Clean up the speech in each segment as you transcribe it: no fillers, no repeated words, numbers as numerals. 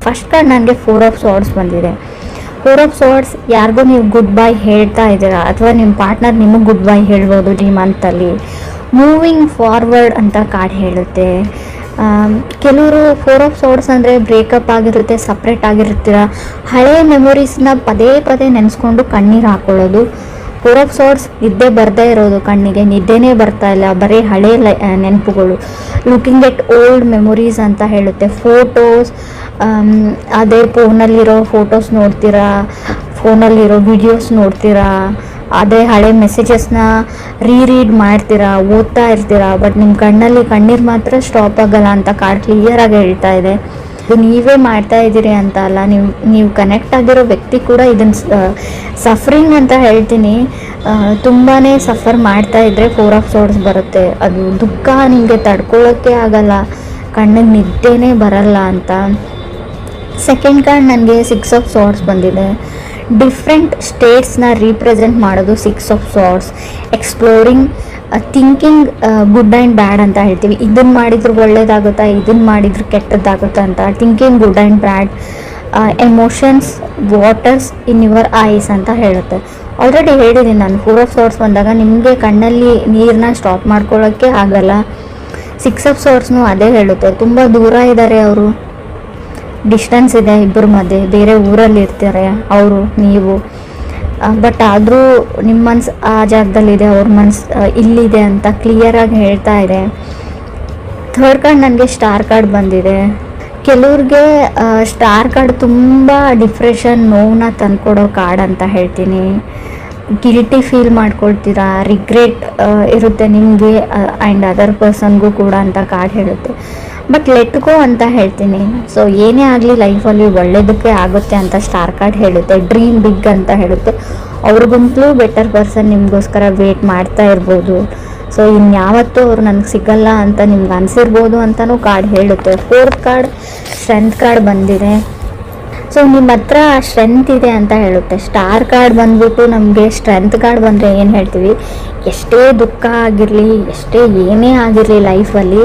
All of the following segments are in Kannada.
ಫಸ್ಟ್ ಕಾರ್ಡ್ ನನಗೆ 4 ಆಫ್ ಸಾರ್ಡ್ಸ್ ಬಂದಿದೆ. 4 ಆಫ್ ಸಾರ್ಡ್ಸ್ ಯಾರಿಗೂ ನೀವು ಗುಡ್ ಬೈ ಹೇಳ್ತಾ ಇದ್ದೀರಾ, ಅಥವಾ ನಿಮ್ಮ ಪಾರ್ಟ್ನರ್ ನಿಮಗೆ ಗುಡ್ ಬೈ ಹೇಳ್ಬೋದು ಈ ಮಂತಲ್ಲಿ. ಮೂವಿಂಗ್ ಫಾರ್ವರ್ಡ್ ಅಂತ ಕಾರ್ಡ್ ಹೇಳುತ್ತೆ. ಕೆಲವರು 4 ಆಫ್ ಸಾರ್ಡ್ಸ್ ಅಂದರೆ ಬ್ರೇಕಪ್ ಆಗಿರುತ್ತೆ, ಸಪ್ರೇಟ್ ಆಗಿರ್ತೀರ, ಹಳೆ ಮೆಮೊರೀಸ್ನ ಪದೇ ಪದೇ ನೆನೆಸ್ಕೊಂಡು ಕಣ್ಣೀರು ಹಾಕ್ಕೊಳ್ಳೋದು. 4 ಆಫ್ ಸಾರ್ಡ್ಸ್ ನಿದ್ದೆ ಬರ್ದೇ ಇರೋದು, ಕಣ್ಣಿಗೆ ನಿದ್ದೆನೇ ಬರ್ತಾ ಇಲ್ಲ, ಬರೀ ಹಳೆ ನೆನಪುಗಳು. ಲುಕಿಂಗ್ ಎಟ್ ಓಲ್ಡ್ ಮೆಮೊರೀಸ್ ಅಂತ ಹೇಳುತ್ತೆ. ಫೋಟೋಸ್, ಅದೇ ಫೋನಲ್ಲಿರೋ ಫೋಟೋಸ್ ನೋಡ್ತೀರಾ, ಫೋನಲ್ಲಿರೋ ವಿಡಿಯೋಸ್ ನೋಡ್ತೀರಾ, ಅದೇ ಹಳೆ ಮೆಸೇಜಸ್ನ ರೀಡ್ ಮಾಡ್ತೀರಾ, ಓದ್ತಾ ಇರ್ತೀರಾ, ಬಟ್ ನಿಮ್ಮ ಕಣ್ಣಲ್ಲಿ ಕಣ್ಣೀರು ಮಾತ್ರ ಸ್ಟಾಪ್ ಆಗಲ್ಲ ಅಂತ ಕಾರ್ಡ್ ಕ್ಲಿಯರಾಗಿ ಹೇಳ್ತಾ ಇದೆ. ಇದು ನೀವೇ ಮಾಡ್ತಾ ಇದ್ದೀರಿ ಅಂತ ಅಲ್ಲ, ನೀವು ಕನೆಕ್ಟ್ ಆಗಿರೋ ವ್ಯಕ್ತಿ ಕೂಡ ಇದನ್ನು ಸಫರಿಂಗ್ ಅಂತ ಹೇಳ್ತೀನಿ. ತುಂಬಾ ಸಫರ್ ಮಾಡ್ತಾ ಇದ್ದರೆ 4 ಆಫ್ ಸಾರ್ಡ್ಸ್ ಬರುತ್ತೆ. ಅದು ದುಃಖ ನಿಮಗೆ ತಡ್ಕೊಳ್ಳೋಕ್ಕೆ ಆಗಲ್ಲ, ಕಣ್ಣಿಗೆ ನಿದ್ದೆನೇ ಬರಲ್ಲ ಅಂತ. ಸೆಕೆಂಡ್ ಕಾರ್ಡ್ ನನಗೆ 6 ಆಫ್ ಸಾರ್ಡ್ಸ್ ಬಂದಿದೆ. ಡಿಫ್ರೆಂಟ್ ಸ್ಟೇಟ್ಸ್ನ ರೀಪ್ರೆಸೆಂಟ್ ಮಾಡೋದು 6 of swords. Exploring, thinking good and bad ಅಂತ ಹೇಳ್ತೀವಿ. ಇದನ್ನು ಮಾಡಿದ್ರು ಒಳ್ಳೇದಾಗುತ್ತಾ, ಇದನ್ನು ಮಾಡಿದ್ರು ಕೆಟ್ಟದ್ದಾಗುತ್ತಾ ಅಂತ. Thinking good and bad. Emotions, waters in your eyes ಅಂತ ಹೇಳುತ್ತೆ. ಆಲ್ರೆಡಿ ಹೇಳಿದ್ದೀನಿ ನಾನು, 4 ಆಫ್ ಸಾರ್ಡ್ಸ್ ಬಂದಾಗ ನಿಮಗೆ ಕಣ್ಣಲ್ಲಿ ನೀರನ್ನ ಸ್ಟಾಪ್ ಮಾಡ್ಕೊಳ್ಳೋಕ್ಕೆ ಆಗಲ್ಲ. 6 ಆಫ್ ಸಾರ್ಡ್ಸ್ನು ಅದೇ ಹೇಳುತ್ತೆ. ತುಂಬ ದೂರ ಇದ್ದಾರೆ ಅವರು, ಡಿಸ್ಟೆನ್ಸ್ ಇದೆ ಇಬ್ಬರ ಮಧ್ಯೆ, ಬೇರೆ ಊರಲ್ಲಿ ಇರ್ತಾರೆ ಅವರು ನೀವು, ಬಟ್ ಆದರೂ ನಿಮ್ಮ ಮನ್ಸು ಆ ಜಾಗದಲ್ಲಿದೆ, ಅವ್ರ ಮನ್ಸು ಇಲ್ಲಿದೆ ಅಂತ ಕ್ಲಿಯರಾಗಿ ಹೇಳ್ತಾ ಇದೆ. ಥರ್ಡ್ ಕಾರ್ಡ್ ನನಗೆ ಸ್ಟಾರ್ ಕಾರ್ಡ್ ಬಂದಿದೆ. ಕೆಲವ್ರಿಗೆ ಸ್ಟಾರ್ ಕಾರ್ಡ್ ತುಂಬ ಡಿಪ್ರೆಷನ್, ನೋವನ್ನ ತಂದ್ಕೊಡೋ ಕಾರ್ಡ್ ಅಂತ ಹೇಳ್ತೀನಿ. ಗಿಲ್ಟಿ ಫೀಲ್ ಮಾಡ್ಕೊಳ್ತೀರಾ, ರಿಗ್ರೆಟ್ ಇರುತ್ತೆ ನಿಮಗೆ ಆ್ಯಂಡ್ ಅದರ್ ಪರ್ಸನ್ಗೂ ಕೂಡ ಅಂತ ಕಾರ್ಡ್ ಹೇಳುತ್ತೆ. ಬಟ್ ಲೆಟ್ ಗೋ ಅಂತ ಹೇಳ್ತೀನಿ. ಸೊ ಏನೇ ಆಗಲಿ ಲೈಫಲ್ಲಿ ಒಳ್ಳೆಯದಕ್ಕೆ ಆಗುತ್ತೆ ಅಂತ ಸ್ಟಾರ್ ಕಾರ್ಡ್ ಹೇಳುತ್ತೆ. ಡ್ರೀಮ್ ಬಿಗ್ ಅಂತ ಹೇಳುತ್ತೆ. ಅವ್ರಿಗಂತಲೂ ಬೆಟರ್ ಪರ್ಸನ್ ನಿಮಗೋಸ್ಕರ ವೇಟ್ ಮಾಡ್ತಾ ಇರ್ಬೋದು. ಸೊ ಇನ್ಯಾವತ್ತೂ ಅವ್ರು ನನಗೆ ಸಿಗಲ್ಲ ಅಂತ ನಿಮ್ಗೆ ಅನಿಸಿರ್ಬೋದು ಅಂತಲೂ ಕಾರ್ಡ್ ಹೇಳುತ್ತೆ. ಫೋರ್ತ್ ಕಾರ್ಡ್ ಸ್ಟ್ರೆಂತ್ ಕಾರ್ಡ್ ಬಂದಿದೆ. ಸೊ ನಿಮ್ಮ ಹತ್ರ ಸ್ಟ್ರೆಂತ್ ಇದೆ ಅಂತ ಹೇಳುತ್ತೆ. ಸ್ಟಾರ್ ಕಾರ್ಡ್ ಬಂದ್ಬಿಟ್ಟು ನಮಗೆ ಸ್ಟ್ರೆಂತ್ ಕಾರ್ಡ್ ಬಂದರೆ ಏನು ಹೇಳ್ತೀವಿ, ಎಷ್ಟೇ ದುಃಖ ಆಗಿರಲಿ, ಎಷ್ಟೇ ಏನೇ ಆಗಿರಲಿ ಲೈಫಲ್ಲಿ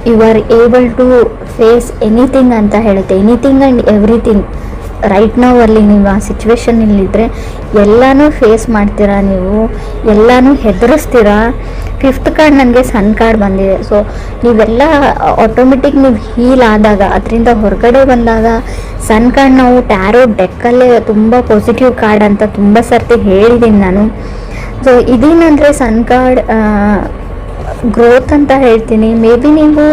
you are able to face anything ಅಂತ ಹೇಳುತ್ತೆ. Anything and everything. ರೈಟ್ ನಾವು ಅಲ್ಲಿ ನೀವು ಆ ಸಿಚುವೇಶನ್ನಲ್ಲಿದ್ದರೆ ಎಲ್ಲನೂ ಫೇಸ್ ಮಾಡ್ತೀರಾ, ನೀವು ಎಲ್ಲನೂ ಹೆದರಿಸ್ತೀರಾ. ಫಿಫ್ತ್ ಕಾರ್ಡ್ ನನಗೆ ಸನ್ ಕಾರ್ಡ್ ಬಂದಿದೆ. ಸೊ ನೀವೆಲ್ಲ ಆಟೋಮೆಟಿಕ್ ನೀವು ಹೀಲ್ ಆದಾಗ, ಅದರಿಂದ ಹೊರಗಡೆ ಬಂದಾಗ, ಸನ್ ಕಾರ್ಡ್ ನಾವು ಟ್ಯಾರೋ ಡೆಕ್ಕಲ್ಲೇ ತುಂಬ ಪಾಸಿಟಿವ್ ಕಾರ್ಡ್ ಅಂತ ತುಂಬ ಸರ್ತಿ ಹೇಳಿದ್ದೀನಿ ನಾನು. ಸೊ ಇದೇನಂದರೆ ಸನ್ ಕಾರ್ಡ್ ಗ್ರೋತ್ ಅಂತ ಹೇಳ್ತೀನಿ. ಮೇ ಬಿ ನೀವು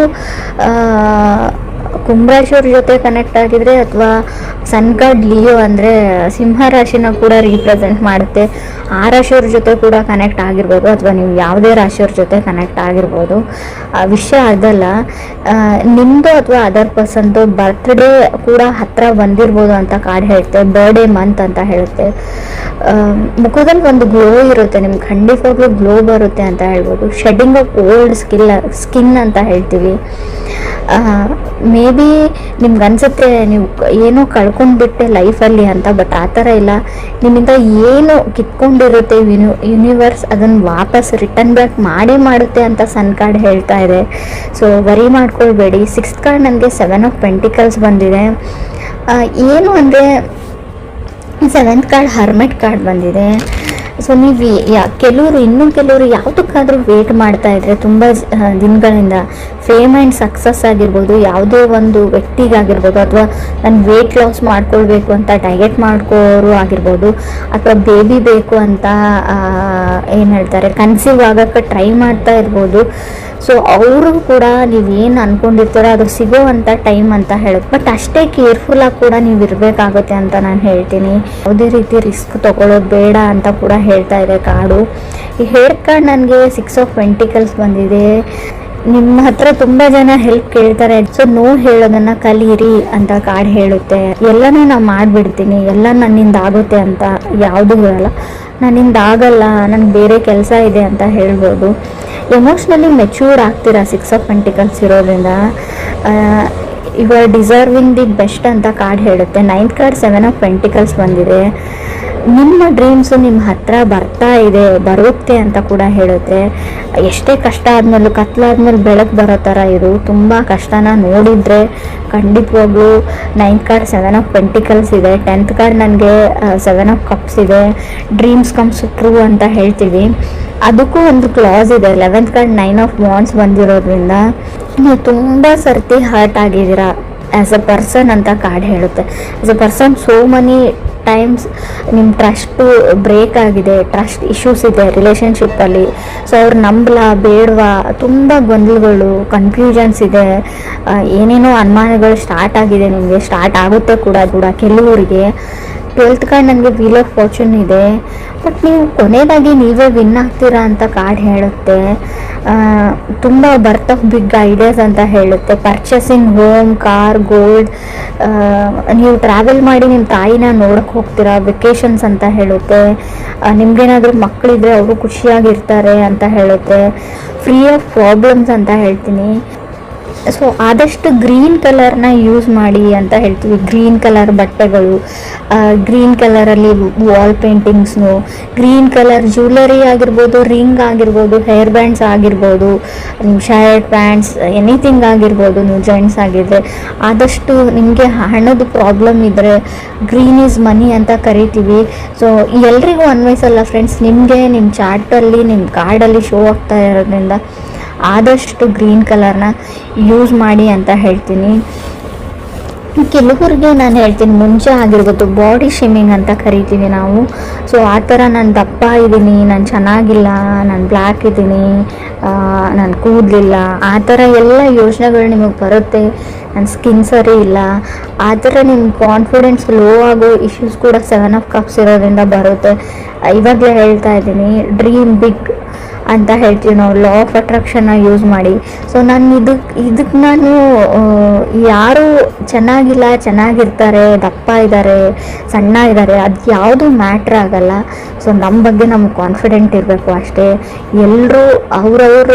ಕುಂಭರಾಶಿಯವ್ರ ಜೊತೆ ಕನೆಕ್ಟ್ ಆಗಿದ್ರೆ, ಅಥವಾ ಸನ್ ಕಾರ್ಡ್ ಲಿಯೋ ಅಂದರೆ ಸಿಂಹ ರಾಶಿನ ಕೂಡ ರೀಪ್ರೆಸೆಂಟ್ ಮಾಡುತ್ತೆ. ಆ ರಾಶಿಯವ್ರ ಜೊತೆ ಕೂಡ ಕನೆಕ್ಟ್ ಆಗಿರ್ಬೋದು, ಅಥವಾ ನೀವು ಯಾವುದೇ ರಾಶಿಯವ್ರ ಜೊತೆ ಕನೆಕ್ಟ್ ಆಗಿರ್ಬೋದು. ವಿಷಯ ಅದಲ್ಲ, ನಿಮ್ಮದು ಅಥವಾ ಅದರ್ ಪರ್ಸನ್ದು ಬರ್ತ್ಡೇ ಕೂಡ ಹತ್ತಿರ ಬಂದಿರ್ಬೋದು ಅಂತ ಕಾರ್ಡ್ ಹೇಳುತ್ತೆ. ಬರ್ಡೇ ಮಂತ್ ಅಂತ ಹೇಳುತ್ತೆ. ಮುಖದಲ್ಲಿ ಒಂದು ಗ್ಲೋ ಇರುತ್ತೆ, ನಿಮ್ಗೆ ಖಂಡಿತವಾಗ್ಲೂ ಗ್ಲೋ ಬರುತ್ತೆ ಅಂತ ಹೇಳ್ಬೋದು. ಶೆಡ್ಡಿಂಗ್ ಆಫ್ ಓಲ್ಡ್ ಸ್ಕಿನ್ ಅಂತ ಹೇಳ್ತೀವಿ. ಮೇ ಬಿ ನಿಮ್ಗೆ ಅನಿಸುತ್ತೆ ನೀವು ಏನೋ ಕಳ್ಕೊಂಡ್ಬಿಟ್ಟೆ ಲೈಫಲ್ಲಿ ಅಂತ, ಬಟ್ ಆ ಥರ ಇಲ್ಲ. ನಿಮ್ಮಿಂದ ಏನು ಕಿತ್ಕೊಂಡಿರುತ್ತೆ ಯೂನಿವರ್ಸ್ ಅದನ್ನು ವಾಪಸ್ ರಿಟರ್ನ್ ಬ್ಯಾಕ್ ಮಾಡೇ ಮಾಡುತ್ತೆ ಅಂತ ಸನ್ ಕಾರ್ಡ್ ಹೇಳ್ತಾ ಇದೆ. ಸೊ ವರಿ ಮಾಡ್ಕೊಳ್ಬೇಡಿ. ಸಿಕ್ಸ್ತ್ ಕಾರ್ಡ್ ನನಗೆ 7 ಆಫ್ ಪೆಂಟಿಕಲ್ಸ್ ಬಂದಿದೆ. ಏನು ಅಂದರೆ ಸೆವೆಂತ್ ಕಾರ್ಡ್ ಹರ್ಮೆಟ್ ಕಾರ್ಡ್ ಬಂದಿದೆ. ಸೊ ನೀವು ಕೆಲವರು ಯಾವುದಕ್ಕಾದರೂ ವೇಟ್ ಮಾಡ್ತಾ ಇದ್ರೆ ತುಂಬ ದಿನಗಳಿಂದ, ಫೇಮ್ ಆ್ಯಂಡ್ ಸಕ್ಸಸ್ ಆಗಿರ್ಬೋದು, ಯಾವುದೋ ಒಂದು ವ್ಯಕ್ತಿಗಾಗಿರ್ಬೋದು, ಅಥವಾ ನಾನು ವೇಟ್ ಲಾಸ್ ಮಾಡ್ಕೊಳ್ಬೇಕು ಅಂತ ಡಯಟ್ ಮಾಡ್ಕೋರು ಆಗಿರ್ಬೋದು, ಅಥವಾ ಬೇಬಿ ಬೇಕು ಅಂತ ಏನು ಹೇಳ್ತಾರೆ ಕನ್ಸೀವ್ ಆಗೋಕ್ಕೆ ಟ್ರೈ ಮಾಡ್ತಾ ಇರ್ಬೋದು. ಸೊ ಅವರು ಕೂಡ ನೀವೇನು ಅಂದ್ಕೊಂಡಿರ್ತಾರೋ ಅದು ಸಿಗೋವಂಥ ಟೈಮ್ ಅಂತ ಹೇಳುತ್ತೆ. ಬಟ್ ಅಷ್ಟೇ ಕೇರ್ಫುಲ್ಲಾಗಿ ಕೂಡ ನೀವು ಇರಬೇಕಾಗುತ್ತೆ ಅಂತ ನಾನು ಹೇಳ್ತೀನಿ. ಯಾವುದೇ ರೀತಿ ರಿಸ್ಕ್ ತೊಗೊಳ್ಳೋದು ಬೇಡ ಅಂತ ಕೂಡ ಹೇಳ್ತಾ ಇದೆ ಕಾರ್ಡು. ಈ ಹೇರ್ ಕಾರ್ಡ್ ನನಗೆ 6 ಆಫ್ ಪೆಂಟಿಕಲ್ಸ್ ಬಂದಿದೆ. ನಿಮ್ಮ ಹತ್ರ ತುಂಬ ಜನ ಹೆಲ್ಪ್ ಕೇಳ್ತಾರೆ, ಸೊ ನೋ ಹೇಳೋದನ್ನು ಕಲೀರಿ ಅಂತ ಕಾರ್ಡ್ ಹೇಳುತ್ತೆ. ಎಲ್ಲನೂ ನಾನು ಮಾಡಿಬಿಡ್ತೀನಿ, ಎಲ್ಲ ನನ್ನಿಂದ ಆಗುತ್ತೆ ಅಂತ ಯಾವುದೂ ಇರಲ್ಲ. ನನ್ನಿಂದ ಆಗಲ್ಲ, ನನಗೆ ಬೇರೆ ಕೆಲಸ ಇದೆ ಅಂತ ಹೇಳ್ಬೋದು. ಎಮೋಷ್ನಲಿ ಮೆಚ್ಯೂರ್ಡ್ ಆಗ್ತೀರಾ 6 ಆಫ್ ಪೆಂಟಿಕಲ್ಸ್ ಇರೋದ್ರಿಂದ. You are deserving the best ಅಂತ ಕಾರ್ಡ್ ಹೇಳುತ್ತೆ. 9th ಕಾರ್ಡ್ 7 ಆಫ್ ಪೆಂಟಿಕಲ್ಸ್ ಬಂದಿದೆ. ನಿಮ್ಮ ಡ್ರೀಮ್ಸು ನಿಮ್ಮ ಹತ್ರ ಬರ್ತಾ ಇದೆ, ಬರುತ್ತೆ ಅಂತ ಕೂಡ ಹೇಳುತ್ತೆ. ಎಷ್ಟೇ ಕಷ್ಟ ಆದಮೇಲೂ, ಕತ್ಲಾದ್ಮೇಲೆ ಬೆಳಕು ಬರೋ ಥರ ಇದು. ತುಂಬ ಕಷ್ಟನ ನೋಡಿದರೆ ಖಂಡಿತವಾಗ್ಲೂ 9th ಕಾರ್ಡ್ 7 ಆಫ್ ಪೆಂಟಿಕಲ್ಸ್ ಇದೆ, 10th ಕಾರ್ಡ್ ನನಗೆ 7 ಆಫ್ ಕಪ್ಸ್ ಇದೆ. ಡ್ರೀಮ್ಸ್ ಕಮ್ಸ್ ಟ್ರೂ ಅಂತ ಹೇಳ್ತೀವಿ. ಅದಕ್ಕೂ ಒಂದು ಕ್ಲಾಸ್ ಇದೆ. 11th ಕಾರ್ಡ್ 9 ಆಫ್ ವಾಂಡ್ಸ್ ಬಂದಿರೋದ್ರಿಂದ ನೀವು ತುಂಬ ಸರ್ತಿ ಹರ್ಟ್ ಆಗಿದ್ದೀರಾ ಆ್ಯಸ್ ಅ ಪರ್ಸನ್ ಅಂತ ಕಾರ್ಡ್ ಹೇಳುತ್ತೆ. As a person so money times ನಿಮ್ಮ ಟ್ರಸ್ಟು ಬ್ರೇಕ್ ಆಗಿದೆ, ಟ್ರಸ್ಟ್ ಇಶ್ಯೂಸ್ ಇದೆ ರಿಲೇಷನ್ಶಿಪ್ಪಲ್ಲಿ. ಸೊ ಅವ್ರು ನಂಬಲಾ ಬೇಡವಾ, ತುಂಬ ಗೊಂದಲಗಳು, ಕನ್ಫ್ಯೂಷನ್ಸ್ ಇದೆ, ಏನೇನೋ ಅನುಮಾನಗಳು ಸ್ಟಾರ್ಟ್ ಆಗಿದೆ, ನಿಮಗೆ ಸ್ಟಾರ್ಟ್ ಆಗುತ್ತೆ ಕೂಡ ಕೆಲವರಿಗೆ. 12th ಕಾರ್ಡ್ ನನಗೆ ವೀಲ್ ಆಫ್ ಫಾರ್ಚೂನ್ ಇದೆ, ಬಟ್ ನೀವು ಕೊನೆಯದಾಗಿ ನೀವೇ ವಿನ್ ಆಗ್ತೀರಾ ಅಂತ ಕಾರ್ಡ್ ಹೇಳುತ್ತೆ. ತುಂಬ ಬರ್ತ್ ಆಫ್ ಬಿಗ್ ಐಡಿಯಾಸ್ ಅಂತ ಹೇಳುತ್ತೆ. ಪರ್ಚೇಸಿಂಗ್ ಹೋಮ್, ಕಾರ್, ಗೋಲ್ಡ್, ನೀವು ಟ್ರಾವೆಲ್ ಮಾಡಿ ನಿಮ್ಮ ತಾಯಿನ ನೋಡೋಕ್ಕೆ ಹೋಗ್ತೀರಾ, ವೆಕೇಷನ್ಸ್ ಅಂತ ಹೇಳುತ್ತೆ. ನಿಮ್ಗೇನಾದರೂ ಮಕ್ಕಳಿದ್ರೆ ಅವರು ಖುಷಿಯಾಗಿರ್ತಾರೆ ಅಂತ ಹೇಳುತ್ತೆ. ಫ್ರೀ ಆಫ್ ಪ್ರಾಬ್ಲಮ್ಸ್ ಅಂತ ಹೇಳ್ತೀನಿ. ಸೊ ಆದಷ್ಟು ಗ್ರೀನ್ ಕಲರ್ನ ಯೂಸ್ ಮಾಡಿ ಅಂತ ಹೇಳ್ತೀವಿ. ಗ್ರೀನ್ ಕಲರ್ ಬಟ್ಟೆಗಳು, ಗ್ರೀನ್ ಕಲರಲ್ಲಿ ವಾಲ್ ಪೇಂಟಿಂಗ್ಸ್ನು, ಗ್ರೀನ್ ಕಲರ್ ಜ್ಯುವೆಲರಿ ಆಗಿರ್ಬೋದು, ರಿಂಗ್ ಆಗಿರ್ಬೋದು, ಹೇರ್ ಬ್ಯಾಂಡ್ಸ್ ಆಗಿರ್ಬೋದು, ನಿಮ್ಮ ಶರ್ಟ್ ಪ್ಯಾಂಟ್ಸ್ ಎನಿಥಿಂಗ್ ಆಗಿರ್ಬೋದು. ನೀವು ಜೆಂಟ್ಸ್ ಆಗಿದ್ದರೆ ಆದಷ್ಟು ನಿಮಗೆ ಹಣದ ಪ್ರಾಬ್ಲಮ್ ಇದ್ದರೆ ಗ್ರೀನ್ ಈಸ್ ಮನಿ ಅಂತ ಕರಿತೀವಿ. ಸೊ ಎಲ್ರಿಗೂ ಅನ್ವಯಿಸಲ್ಲ ಫ್ರೆಂಡ್ಸ್, ನಿಮಗೆ ನಿಮ್ಮ ಚಾರ್ಟಲ್ಲಿ ನಿಮ್ಮ ಕಾರ್ಡಲ್ಲಿ ಶೋ ಆಗ್ತಾ ಇರೋದ್ರಿಂದ ಆದಷ್ಟು ಗ್ರೀನ್ ಕಲರ್ನ ಯೂಸ್ ಮಾಡಿ ಅಂತ ಹೇಳ್ತೀನಿ. ಕೆಲವರಿಗೆ ನಾನು ಹೇಳ್ತೀನಿ, ಮುಂಚೆ ಆಗಿರ್ಬೋದು ಬಾಡಿ ಶೇಮಿಂಗ್ ಅಂತ ಕರಿತೀವಿ ನಾವು. ಸೊ ಆ ಥರ ನಾನು ದಪ್ಪ ಇದ್ದೀನಿ, ನಾನು ಚೆನ್ನಾಗಿಲ್ಲ, ನಾನು ಬ್ಲ್ಯಾಕ್ ಇದ್ದೀನಿ, ನಾನು ಕೂದಲಿಲ್ಲ, ಆ ಥರ ಎಲ್ಲ ಯೋಚನೆಗಳು ನಿಮಗೆ ಬರುತ್ತೆ. ನನ್ನ ಸ್ಕಿನ್ ಸರಿ ಇಲ್ಲ, ಆ ಥರ ನಿಮ್ಮ ಕಾನ್ಫಿಡೆನ್ಸ್ ಲೋ ಆಗೋ ಇಶ್ಯೂಸ್ ಕೂಡ 7 ಆಫ್ ಕಪ್ಸ್ ಇರೋದ್ರಿಂದ ಬರುತ್ತೆ. ಇವಾಗಲೇ ಹೇಳ್ತಾ ಇದ್ದೀನಿ, ಡ್ರೀಮ್ ಬಿಗ್ ಅಂತ ಹೇಳ್ತೀವಿ ನಾವು. ಲಾ ಆಫ್ ಅಟ್ರಾಕ್ಷನ್ನ ಯೂಸ್ ಮಾಡಿ. ಸೊ ನಾನು ಇದಕ್ಕೆ ನಾನು ಯಾರು ಚೆನ್ನಾಗಿಲ್ಲ, ಚೆನ್ನಾಗಿರ್ತಾರೆ, ದಪ್ಪ ಇದ್ದಾರೆ, ಸಣ್ಣ ಇದ್ದಾರೆ, ಅದು ಯಾವುದು ಮ್ಯಾಟ್ರ್ ಆಗಲ್ಲ. ಸೊ ನಮ್ಮ ಬಗ್ಗೆ ನಮ್ಗೆ ಕಾನ್ಫಿಡೆಂಟ್ ಇರಬೇಕು ಅಷ್ಟೇ. ಎಲ್ಲರೂ ಅವ್ರವ್ರ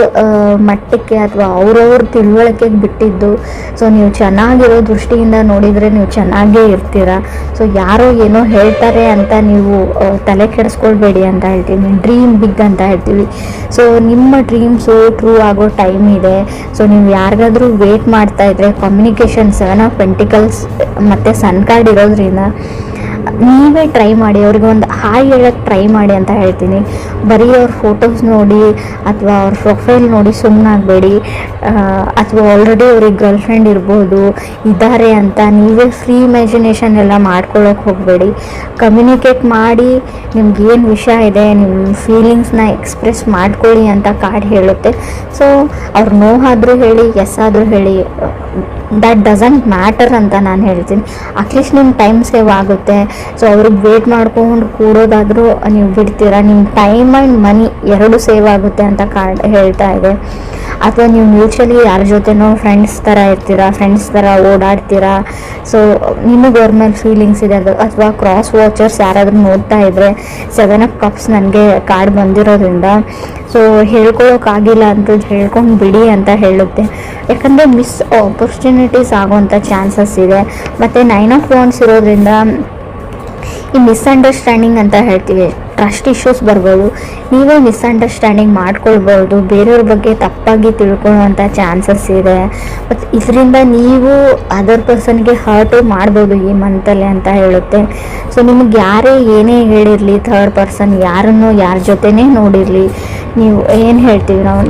ಮಟ್ಟಕ್ಕೆ ಅಥವಾ ಅವ್ರವ್ರ ತಿಳುವಳಿಕೆಗೆ ಬಿಟ್ಟಿದ್ದು. ಸೊ ನೀವು ಚೆನ್ನಾಗಿರೋ ದೃಷ್ಟಿಯಿಂದ ನೋಡಿದರೆ ನೀವು ಚೆನ್ನಾಗೇ ಇರ್ತೀರ. ಸೊ ಯಾರೋ ಏನೋ ಹೇಳ್ತಾರೆ ಅಂತ ನೀವು ತಲೆ ಕೆಡಿಸ್ಕೊಳ್ಬೇಡಿ ಅಂತ ಹೇಳ್ತೀನಿ. ಡ್ರೀಮ್ ಬಿಗ್ ಅಂತ ಹೇಳ್ತೀವಿ. ಸೊ ನಿಮ್ಮ ಡ್ರೀಮ್ಸು ಟ್ರೂ ಆಗೋ ಟೈಮ್ ಇದೆ. ಸೊ ನೀವು ಯಾರಿಗಾದ್ರೂ ವೇಟ್ ಮಾಡ್ತಾ ಇದ್ರೆ, ಕಮ್ಯುನಿಕೇಷನ್ 7 ಆಫ್ ಪೆಂಟಿಕಲ್ಸ್ ಮತ್ತು ಸನ್ ಕಾರ್ಡ್ ಇರೋದ್ರಿಂದ ನೀವೇ ಟ್ರೈ ಮಾಡಿ, ಅವ್ರಿಗೆ ಒಂದು ಹಾಯ್ ಹೇಳೋಕ್ಕೆ ಟ್ರೈ ಮಾಡಿ ಅಂತ ಹೇಳ್ತೀನಿ. ಬರೀ ಅವ್ರ ಫೋಟೋಸ್ ನೋಡಿ ಅಥವಾ ಅವ್ರ ಪ್ರೊಫೈಲ್ ನೋಡಿ ಸುಮ್ಮನಾಗಬೇಡಿ. ಅಥವಾ ಆಲ್ರೆಡಿ ಅವ್ರಿಗೆ ಗರ್ಲ್ ಫ್ರೆಂಡ್ ಇರ್ಬೋದು, ಇದ್ದಾರೆ ಅಂತ ನೀವೇ ಫ್ರೀ ಇಮ್ಯಾಜಿನೇಷನ್ ಎಲ್ಲ ಮಾಡ್ಕೊಳ್ಳೋಕೆ ಹೋಗಬೇಡಿ. ಕಮ್ಯುನಿಕೇಟ್ ಮಾಡಿ, ನಿಮ್ಗೇನು ವಿಷಯ ಇದೆ, ನಿಮ್ಮ ಫೀಲಿಂಗ್ಸ್ನ ಎಕ್ಸ್ಪ್ರೆಸ್ ಮಾಡ್ಕೊಳ್ಳಿ ಅಂತ ಕಾರ್ಡ್ ಹೇಳುತ್ತೆ. ಸೊ ಅವ್ರು ನೋ ಆದರೂ ಹೇಳಿ, ಎಸ್ ಆದರೂ ಹೇಳಿ, ದ್ಯಾಟ್ ಡಸಂಟ್ ಮ್ಯಾಟರ್ ಅಂತ ನಾನು ಹೇಳ್ತೀನಿ. ಅಟ್ಲೀಸ್ಟ್ ನಿಮ್ಮ ಟೈಮ್ ಸೇವ್ ಆಗುತ್ತೆ. ಸೊ ಅವ್ರಿಗೆ ವೇಟ್ ಮಾಡ್ಕೊಂಡು ಕೂಡೋದಾದರೂ ನೀವು ಬಿಡ್ತೀರಾ, ನಿಮ್ಮ ಟೈಮ್ ಆ್ಯಂಡ್ ಮನಿ ಎರಡು ಸೇವ್ ಆಗುತ್ತೆ ಅಂತ ಕಾರ್ಡ್ ಹೇಳ್ತಾ ಇದೆ. ಅಥವಾ ನೀವು ಮ್ಯೂಚುವಲಿ ಯಾರ ಜೊತೆನೋ ಫ್ರೆಂಡ್ಸ್ ಥರ ಇರ್ತೀರಾ, ಫ್ರೆಂಡ್ಸ್ ಥರ ಓಡಾಡ್ತೀರಾ. ಸೊ ನಿಮಗೆ ಅವ್ರ ಮೇಲೆ ಫೀಲಿಂಗ್ಸ್ ಇದೆ. ಅದು ಅಥವಾ ಕ್ರಾಸ್ ವಾಚರ್ಸ್ ಯಾರಾದರೂ ನೋಡ್ತಾ ಇದ್ದರೆ 7 ಆಫ್ ಕಪ್ಸ್ ನನಗೆ ಕಾರ್ಡ್ ಬಂದಿರೋದ್ರಿಂದ ಸೊ ಹೇಳ್ಕೊಳ್ಳೋಕ್ಕಾಗಿಲ್ಲ ಅಂತ ಹೇಳ್ಕೊಂಡು ಬಿಡಿ ಅಂತ ಹೇಳುತ್ತೆ. ಯಾಕಂದರೆ ಮಿಸ್ ಆಪರ್ಚುನಿಟೀಸ್ ಆಗೋವಂಥ ಚಾನ್ಸಸ್ ಇದೆ. ಮತ್ತು 9 ಆಫ್ ವಾಂಡ್ಸ್ ಇರೋದ್ರಿಂದ ಈ ಮಿಸ್ಅಂಡರ್ಸ್ಟ್ಯಾಂಡಿಂಗ್ ಅಂತ ಹೇಳ್ತೀವಿ, ಟ್ರಸ್ಟ್ ಇಶ್ಯೂಸ್ ಬರ್ಬೋದು. ನೀವೇ ಮಿಸ್ಅಂಡರ್ಸ್ಟ್ಯಾಂಡಿಂಗ್ ಮಾಡ್ಕೊಳ್ಬೋದು, ಬೇರೆಯವ್ರ ಬಗ್ಗೆ ತಪ್ಪಾಗಿ ತಿಳ್ಕೊಳ್ಳುವಂಥ ಚಾನ್ಸಸ್ ಇದೆ. ಮತ್ತು ಇದರಿಂದ ನೀವು ಅದರ್ ಪರ್ಸನ್ಗೆ ಹರ್ಟು ಮಾಡ್ಬೋದು ಈ ಮಂತಲ್ಲಿ ಅಂತ ಹೇಳುತ್ತೆ. ಸೊ ನಿಮಗೆ ಯಾರೇ ಏನೇ ಹೇಳಿರಲಿ, ಥರ್ಡ್ ಪರ್ಸನ್ ಯಾರನ್ನು ಯಾರ ಜೊತೆನೇ ನೋಡಿರಲಿ, ನೀವು ಏನು ಹೇಳ್ತೀವಿ ನಾವು,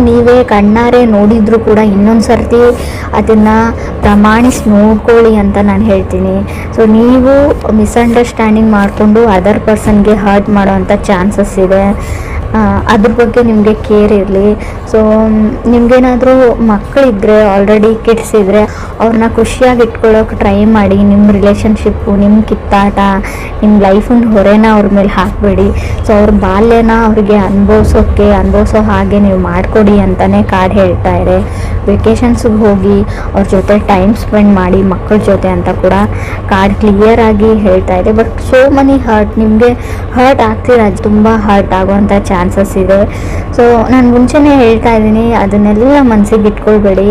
ನೀವೇ ಕಣ್ಣಾರೆ ನೋಡಿದರೂ ಕೂಡ ಇನ್ನೊಂದು ಸರ್ತಿ ಅದನ್ನು ಪ್ರಮಾಣಿಸಿ ನೋಡ್ಕೊಳ್ಳಿ ಅಂತ ನಾನು ಹೇಳ್ತೀನಿ. ಸೊ ನೀವು ಮಿಸ್ಅಂಡರ್ಸ್ಟ್ಯಾಂಡಿಂಗ್ ಮಾಡಿಕೊಂಡು ಅದರ್ ಪರ್ಸನ್ಗೆ ಹರ್ಟ್ ಮಾಡೋವಂಥ ಚಾನ್ಸಸ್ ಇದೆ. ಅದ್ರ ಬಗ್ಗೆ ನಿಮಗೆ ಕೇರ್ ಇರಲಿ. ಸೊ ನಿಮಗೇನಾದರೂ ಮಕ್ಕಳಿದ್ರೆ, ಆಲ್ರೆಡಿ ಕಿಡ್ಸ್ ಇದ್ದರೆ ಅವ್ರನ್ನ ಖುಷಿಯಾಗಿ ಇಟ್ಕೊಳ್ಳೋಕೆ ಟ್ರೈ ಮಾಡಿ. ನಿಮ್ಮ ರಿಲೇಷನ್ಶಿಪ್ಪು, ನಿಮ್ಮ ಕಿತ್ತಾಟ, ನಿಮ್ಮ ಲೈಫಿನ ಹೊರೆನ ಅವ್ರ ಮೇಲೆ ಹಾಕಬೇಡಿ. ಸೊ ಅವ್ರ ಬಾಲ್ಯನ ಅವ್ರಿಗೆ ಅನುಭವಿಸೋ ಹಾಗೆ ನೀವು ಮಾಡಿಕೊಡಿ ಅಂತಲೇ ಕಾರ್ಡ್ ಹೇಳ್ತಾ ಇದೆ. ವೆಕೇಷನ್ಸಿಗೆ ಹೋಗಿ ಅವ್ರ ಜೊತೆ ಟೈಮ್ ಸ್ಪೆಂಡ್ ಮಾಡಿ ಮಕ್ಕಳ ಜೊತೆ ಅಂತ ಕೂಡ ಕಾರ್ಡ್ ಕ್ಲಿಯರ್ ಆಗಿ ಹೇಳ್ತಾ ಇದೆ. ಬಟ್ ಸೋ ಮನಿ ಹರ್ಟ್, ನಿಮಗೆ ಹರ್ಟ್ ಆಗ್ತೀರ, ತುಂಬ ಹರ್ಟ್ ಆಗುವಂಥ ಚಾನ್ಸಸ್ ಇದೆ. ಸೊ ನಾನು ಮುಂಚೆನೇ ಹೇಳ್ತಾ ಇದ್ದೀನಿ, ಅದನ್ನೆಲ್ಲ ಮನಸ್ಸಿಗೆ ಇಟ್ಕೊಳ್ಬೇಡಿ.